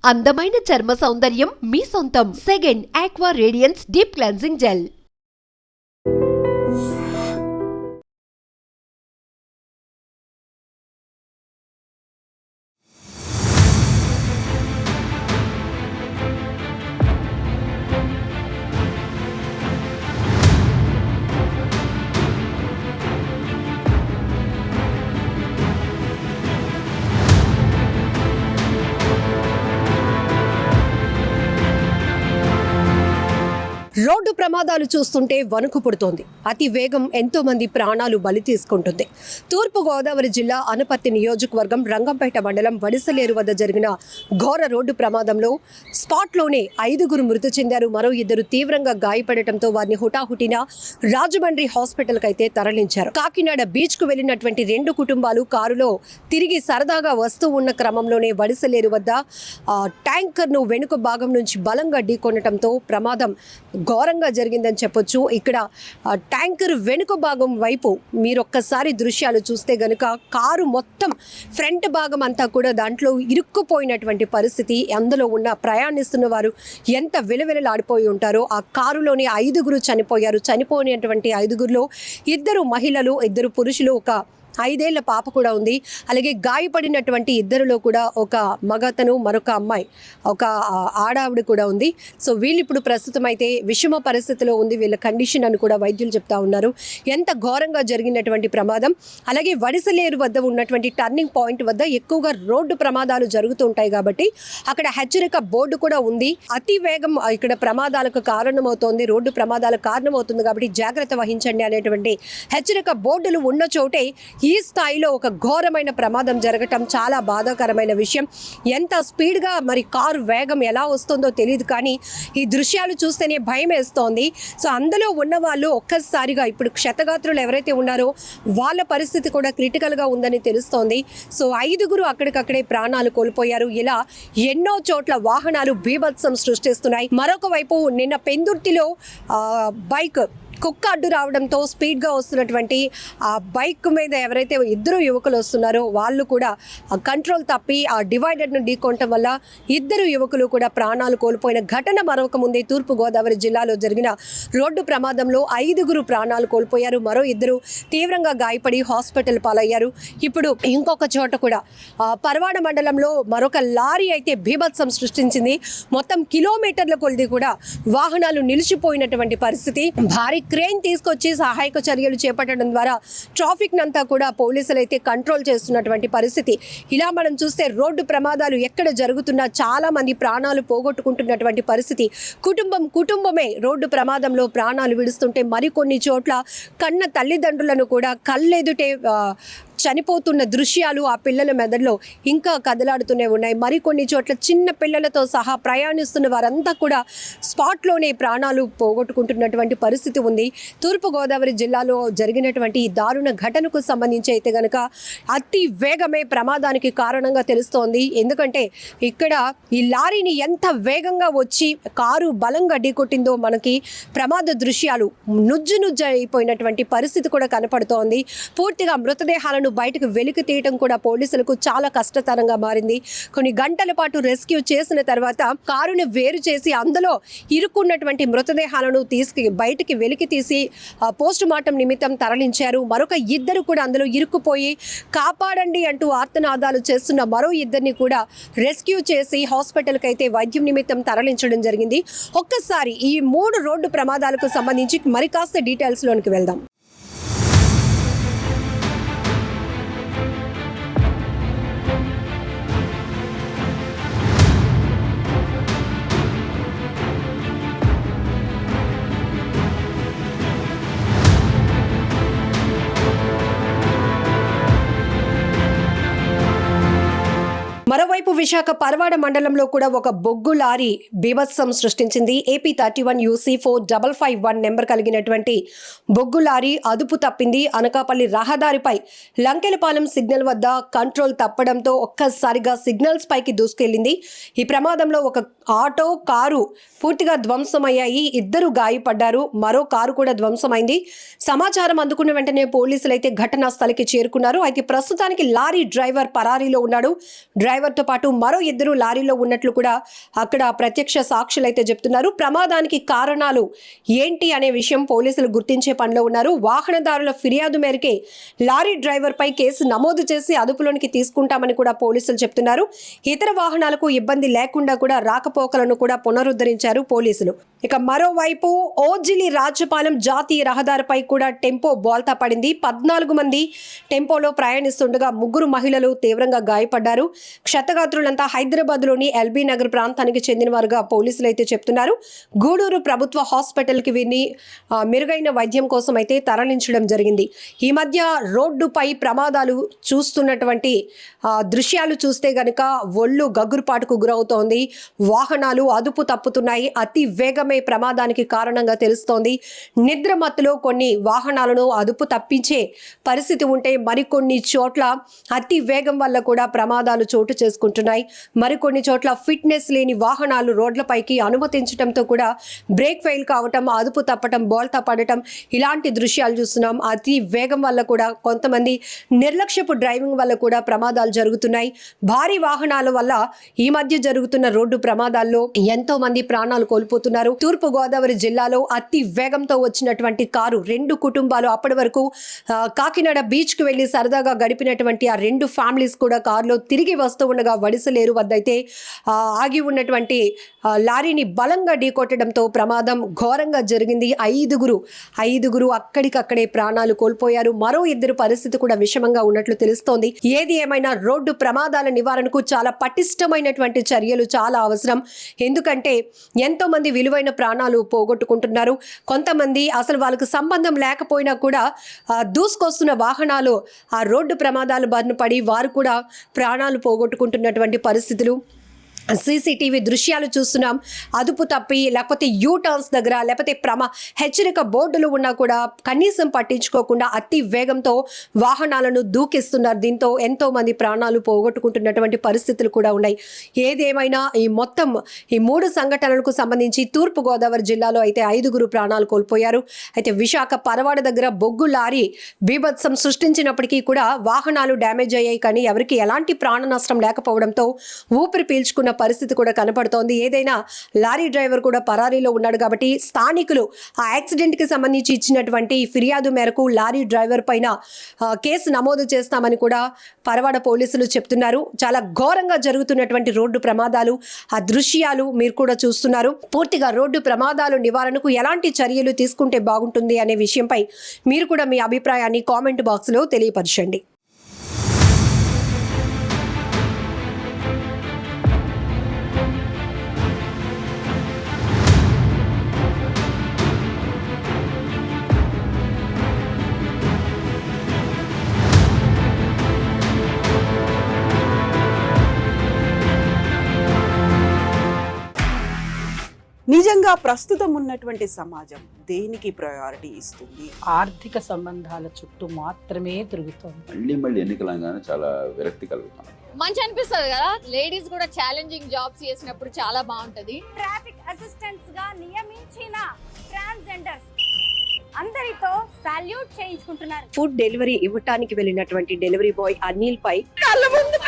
అందమైన చర్మ సౌందర్యం మీ సొంతం. Second aqua radiance deep cleansing gel. Road ప్రమాదాలు చూస్తుంటే వణుకు పుడుతోంది. అతి వేగం ఎంతో మంది ప్రాణాలు బలి తీసుకుంటుంది. తూర్పు గోదావరి జిల్లా అనపర్తి నియోజకవర్గం రంగంపేట మండలం వడిసలేరు వద్ద జరిగిన ఘోర రోడ్డు ప్రమాదంలో స్పాట్లోనే 5 మృతి చెందారు. మరో 2 తీవ్రంగా గాయపడటంతో వారిని హుటాహుటిన రాజమండ్రి హాస్పిటల్కి అయితే తరలించారు. కాకినాడ బీచ్కు వెళ్లినటువంటి 2 కుటుంబాలు కారులో తిరిగి సరదాగా వస్తూ ఉన్న క్రమంలోనే వడిసలేరు వద్ద ట్యాంకర్ను వెనుక భాగం నుంచి బలంగా ఢీకొనటంతో ప్రమాదం ఘోరంగా జరిగిందని చెప్పొచ్చు. ఇక్కడ ట్యాంకర్ వెనుక భాగం వైపు మీరు ఒక్కసారి దృశ్యాలు చూస్తే గనుక కారు మొత్తం ఫ్రంట్ భాగం అంతా కూడా దాంట్లో ఇరుక్కుపోయినటువంటి పరిస్థితి. అందులో ఉన్న ప్రయాణిస్తున్న వారు ఎంత విలవిలలాడిపోయి ఉంటారో. ఆ కారులోని 5 చనిపోయారు. చనిపోయినటువంటి 5లో 2 మహిళలు, 2 పురుషులు, ఒక 5 ఏళ్ల పాప కూడా ఉంది. అలాగే గాయపడినటువంటి 2లో కూడా ఒక మగతను, మరొక అమ్మాయి, ఒక ఆడావిడ కూడా ఉంది. సో వీళ్ళు ఇప్పుడు ప్రస్తుతం అయితే విషమ పరిస్థితిలో ఉంది వీళ్ళ కండిషన్ అని కూడా వైద్యులు చెప్తా ఉన్నారు. ఎంత ఘోరంగా జరిగినటువంటి ప్రమాదం. అలాగే వడిసలేరు వద్ద ఉన్నటువంటి టర్నింగ్ పాయింట్ వద్ద ఎక్కువగా రోడ్డు ప్రమాదాలు జరుగుతూ ఉంటాయి కాబట్టి అక్కడ హెచ్చరిక బోర్డు కూడా ఉంది. అతి వేగం ఇక్కడ ప్రమాదాలకు కారణమవుతోంది, రోడ్డు ప్రమాదాలకు కారణమవుతుంది కాబట్టి జాగ్రత్త వహించండి అనేటువంటి హెచ్చరిక బోర్డులు ఉన్న చోటే ఈ స్థాయిలో ఒక ఘోరమైన ప్రమాదం జరగటం చాలా బాధాకరమైన విషయం. ఎంత స్పీడ్గా మరి కారు వేగం ఎలా వస్తుందో తెలియదు, కానీ ఈ దృశ్యాలు చూస్తేనే భయం వేస్తోంది. సో అందులో ఉన్న వాళ్ళు ఒక్కసారిగా ఇప్పుడు క్షతగాత్రులు ఎవరైతే ఉన్నారో వాళ్ళ పరిస్థితి కూడా క్రిటికల్గా ఉందని తెలుస్తోంది. సో 5 అక్కడికక్కడే ప్రాణాలు కోల్పోయారు. ఇలా ఎన్నో చోట్ల వాహనాలు బీభత్సం సృష్టిస్తున్నాయి. మరొక వైపు నిన్న పెందుర్తిలో బైక్ కుక్క అడ్డు రావడంతో స్పీడ్గా వస్తున్నటువంటి ఆ బైక్ మీద ఎవరైతే 2 యువకులు వస్తున్నారో వాళ్ళు కూడా కంట్రోల్ తప్పి ఆ డివైడర్ను ఢీకొనటం వల్ల 2 యువకులు కూడా ప్రాణాలు కోల్పోయిన ఘటన మరొక ముందే తూర్పు గోదావరి జిల్లాలో జరిగిన రోడ్డు ప్రమాదంలో 5 ప్రాణాలు కోల్పోయారు. మరో 2 తీవ్రంగా గాయపడి హాస్పిటల్ పాలయ్యారు. ఇప్పుడు ఇంకొక చోట కూడా పరవాడ మండలంలో మరొక లారీ అయితే బీభత్సం సృష్టించింది. మొత్తం కిలోమీటర్ల కొలది కూడా వాహనాలు నిలిచిపోయినటువంటి పరిస్థితి. భారీ క్రేన్ తీసుకొచ్చి సహాయక చర్యలు చేపట్టడం ద్వారా ట్రాఫిక్ అంతా కూడా పోలీసులు అయితే కంట్రోల్ చేస్తున్నటువంటి పరిస్థితి. ఇలా మనం చూస్తే రోడ్డు ప్రమాదాలు ఎక్కడ జరుగుతున్నా చాలా మంది ప్రాణాలు పోగొట్టుకుంటున్నటువంటి పరిస్థితి. కుటుంబమే రోడ్డు ప్రమాదంలో ప్రాణాలు విడుస్తుంటే మరికొన్ని చోట్ల కన్న తల్లిదండ్రులను కూడా కళ్ళెదుటే చనిపోతున్న దృశ్యాలు ఆ పిల్లల మెదడులో ఇంకా కదలాడుతూనే ఉన్నాయి. మరికొన్ని చోట్ల చిన్న పిల్లలతో సహా ప్రయాణిస్తున్న వారంతా కూడా స్పాట్లోనే ప్రాణాలు పోగొట్టుకుంటున్నటువంటి పరిస్థితి ఉంది. తూర్పుగోదావరి జిల్లాలో జరిగినటువంటి ఈ దారుణ ఘటనకు సంబంధించి అయితే కనుక అతి వేగమే ప్రమాదానికి కారణంగా తెలుస్తోంది. ఎందుకంటే ఇక్కడ ఈ లారీని ఎంత వేగంగా వచ్చి కారు బలంగా ఢీకొట్టిందో మనకి ప్రమాద దృశ్యాలు నుజ్జు అయిపోయినటువంటి పరిస్థితి కూడా కనపడుతోంది. పూర్తిగా మృతదేహాలను బయటకు వెలికి తీయడం కూడా పోలీసులకు చాలా కష్టతరంగా మారింది. కొన్ని గంటల పాటు రెస్క్యూ చేసిన తర్వాత కారుని వేరు చేసి అందులో ఇరుక్కున్నటువంటి మృతదేహాలను బయటికి వెలికి తీసి పోస్ట్ మార్టం నిమిత్తం తరలించారు. మరొక 2 కూడా అందులో ఇరుక్కుపోయి కాపాడండి అంటూ ఆర్తనాదాలు చేస్తున్న మరో 2ని కూడా రెస్క్యూ చేసి హాస్పిటల్కి అయితే వైద్యం నిమిత్తం తరలించడం జరిగింది. ఒక్కసారి ఈ 3 రోడ్డు ప్రమాదాలకు సంబంధించి మరి కాస్త డీటెయిల్స్లోనికి వెళ్దాం. మరోవైపు విశాఖ పరవాడ మండలంలో కూడా ఒక బొగ్గు లారీ బీభత్సం సృష్టించింది. AP 31 UC 4551 నెంబర్ కలిగినటువంటి బొగ్గు లారీ అదుపు తప్పింది. అనకాపల్లి రహదారిపై లంకెలపాలెం సిగ్నల్ వద్ద కంట్రోల్ తప్పడంతో ఒక్కసారిగా సిగ్నల్స్ పైకి దూసుకెళ్లింది. ఈ ప్రమాదంలో ఒక ఆటో, కారు పూర్తిగా ధ్వంసమయ్యాయి. 2 గాయపడ్డారు. మరో కారు కూడా ధ్వంసమైంది. సమాచారం అందుకున్న వెంటనే పోలీసులు అయితే ఘటనా స్థలికి చేరుకున్నారు. అయితే ప్రస్తుతానికి లారీ డ్రైవర్ పరారీలో ఉన్నాడు. డ్రైవర్తో పాటు పాటు మరో 2 లారీలో ఉన్నట్లు కూడా అక్కడ ప్రత్యక్ష సాక్షులు అయితే చెప్తున్నారు. ప్రమాదానికి కారణాలు ఏంటి అనే విషయం పోలీసులు గుర్తించే పనిలో ఉన్నారు. వాహనదారుల ఫిర్యాదు మేరకే లారీ డ్రైవర్ పై కేసు నమోదు చేసి అదుపులోనికి తీసుకుంటామని కూడా పోలీసులు చెప్తున్నారు. ఇతర వాహనాలకు ఇబ్బంది లేకుండా కూడా రాకపోకలను కూడా పునరుద్ధరించారు పోలీసులు. ఇక మరోవైపు ఓజిలి రాజపాలెం జాతీయ రహదారిపై కూడా టెంపో బోల్తా పడింది. 14 మంది టెంపోలో ప్రయాణిస్తుండగా 3 మహిళలు తీవ్రంగా గాయపడ్డారు. క్షతగాత్రులంతా హైదరాబాద్లోని ఎల్బీ నగర్ ప్రాంతానికి చెందినవారుగా పోలీసులు అయితే చెప్తున్నారు. గూడూరు ప్రభుత్వ హాస్పిటల్కి వీరిని మెరుగైన వైద్యం కోసం అయితే తరలించడం జరిగింది. ఈ మధ్య రోడ్డుపై ప్రమాదాలు చూస్తున్నటువంటి దృశ్యాలు చూస్తే గనుక ఒళ్ళు గగ్గురుపాటుకు గురవుతోంది. వాహనాలు అదుపు తప్పుతున్నాయి. అతి వేగమే ప్రమాదానికి కారణంగా తెలుస్తోంది. నిద్ర మత్తులో కొన్ని వాహనాలను అదుపు తప్పించే పరిస్థితి ఉంటే మరికొన్ని చోట్ల అతి వేగం వల్ల కూడా ప్రమాదాలు చోటు చేసుకుంటున్నాయి. మరికొన్ని చోట్ల ఫిట్నెస్ లేని వాహనాలు రోడ్లపైకి అనుమతించడంతో కూడా బ్రేక్ ఫెయిల్ కావటం, అదుపు తప్పటం, బోల్తా పడటం ఇలాంటి దృశ్యాలు చూస్తున్నాం. అతి వేగం వల్ల కూడా కొంతమంది నిర్లక్ష్యపు డ్రైవింగ్ వల్ల కూడా ప్రమాదాలు జరుగుతున్నాయి. భారీ వాహనాల వల్ల ఈ మధ్య జరుగుతున్న రోడ్డు ప్రమాదాల్లో ఎంతో మంది ప్రాణాలు కోల్పోతున్నారు. తూర్పు గోదావరి జిల్లాలో అతి వేగంతో వచ్చినటువంటి కారు 2 కుటుంబాలు అప్పటి వరకు కాకినాడ బీచ్ కు వెళ్లి సరదాగా గడిపినటువంటి ఆ 2 ఫ్యామిలీస్ కూడా కారులో తిరిగి వస్తూ ఉండగా వడిసలేరు వద్ద అయితే ఆగి ఉన్నటువంటి లారీని బలంగా ఢీకొట్టడంతో ప్రమాదం ఘోరంగా జరిగింది. ఐదుగురు అక్కడికక్కడే ప్రాణాలు కోల్పోయారు. మరో 2 పరిస్థితి కూడా విషమంగా ఉన్నట్లు తెలుస్తోంది. ఏది ఏమైనా రోడ్డు ప్రమాదాల నివారణకు చాలా పటిష్టమైనటువంటి చర్యలు చాలా అవసరం. ఎందుకంటే ఎంతో మంది విలువైన ప్రాణాలు పోగొట్టుకుంటున్నారు. కొంతమంది అసలు వాళ్ళకు సంబంధం లేకపోయినా కూడా దూసుకొస్తున్న వాహనాలు ఆ రోడ్డు ప్రమాదాల బారిన పడి వారు కూడా ప్రాణాలు పోగొట్టుకుంటున్నటువంటి పరిస్థితులు సీసీటీవీ దృశ్యాలు చూస్తున్నాం. అదుపు తప్పి లేకపోతే యూ టర్న్స్ దగ్గర లేకపోతే హెచ్చరిక బోర్డులు ఉన్నా కూడా కనీసం పట్టించుకోకుండా అతి వేగంతో వాహనాలను దూకిస్తున్నారు. దీంతో ఎంతో మంది ప్రాణాలు పోగొట్టుకుంటున్నటువంటి పరిస్థితులు కూడా ఉన్నాయి. ఏదేమైనా ఈ 3 సంఘటనలకు సంబంధించి తూర్పు గోదావరి జిల్లాలో అయితే 5 ప్రాణాలు కోల్పోయారు. అయితే విశాఖ పరవాడ దగ్గర బొగ్గు లారీ బీభత్సం సృష్టించినప్పటికీ కూడా వాహనాలు డ్యామేజ్ అయ్యాయి, కానీ ఎవరికి ఎలాంటి ప్రాణ నష్టం లేకపోవడంతో ఊపిరి పీల్చుకున్న పరిస్థితి కూడా కనపడుతోంది. ఏదైనా లారీ డ్రైవర్ కూడా పరారీలో ఉన్నాడు కాబట్టి స్థానికులు ఆ యాక్సిడెంట్ కి సంబంధించి ఇచ్చినటువంటి ఫిర్యాదు మేరకు లారీ డ్రైవర్ పైన కేసు నమోదు చేస్తామని కూడా పరవాడ పోలీసులు చెప్తున్నారు. చాలా ఘోరంగా జరుగుతున్నటువంటి రోడ్డు ప్రమాదాలు ఆ దృశ్యాలు మీరు కూడా చూస్తున్నారు. పూర్తిగా రోడ్డు ప్రమాదాలు నివారణకు ఎలాంటి చర్యలు తీసుకుంటే బాగుంటుంది అనే విషయంపై మీరు కూడా మీ అభిప్రాయాన్ని కామెంట్ బాక్స్లో తెలియపరచండి. నిజంగా ప్రస్తుతం ఉన్నటువంటి సమాజం దేనికి ప్రయారిటీ ఇస్తుంది? ఆర్థిక సంబంధాల చుట్టూ మాత్రమే తిరుగుతుంది. మళ్ళీ ఎన్నికలంగానే చాలా విరక్తి కలుగుతాం. మంచి అనిపిస్తుంది కదా, లేడీస్ కూడా ఛాలెంజింగ్ జాబ్స్ చేసినప్పుడు చాలా బాగుంటది. ట్రాఫిక్ అసిస్టెంట్స్ గా నియమించిన ట్రాన్స్జెండర్స్ అందరితో సాల్యూట్ చేయించుకుంటున్నారు. ఫుడ్ డెలివరీ ఇవ్వటానికి వెళ్ళినటువంటి డెలివరీ బాయ్ అనిల్ పై కళ్ళ ముందు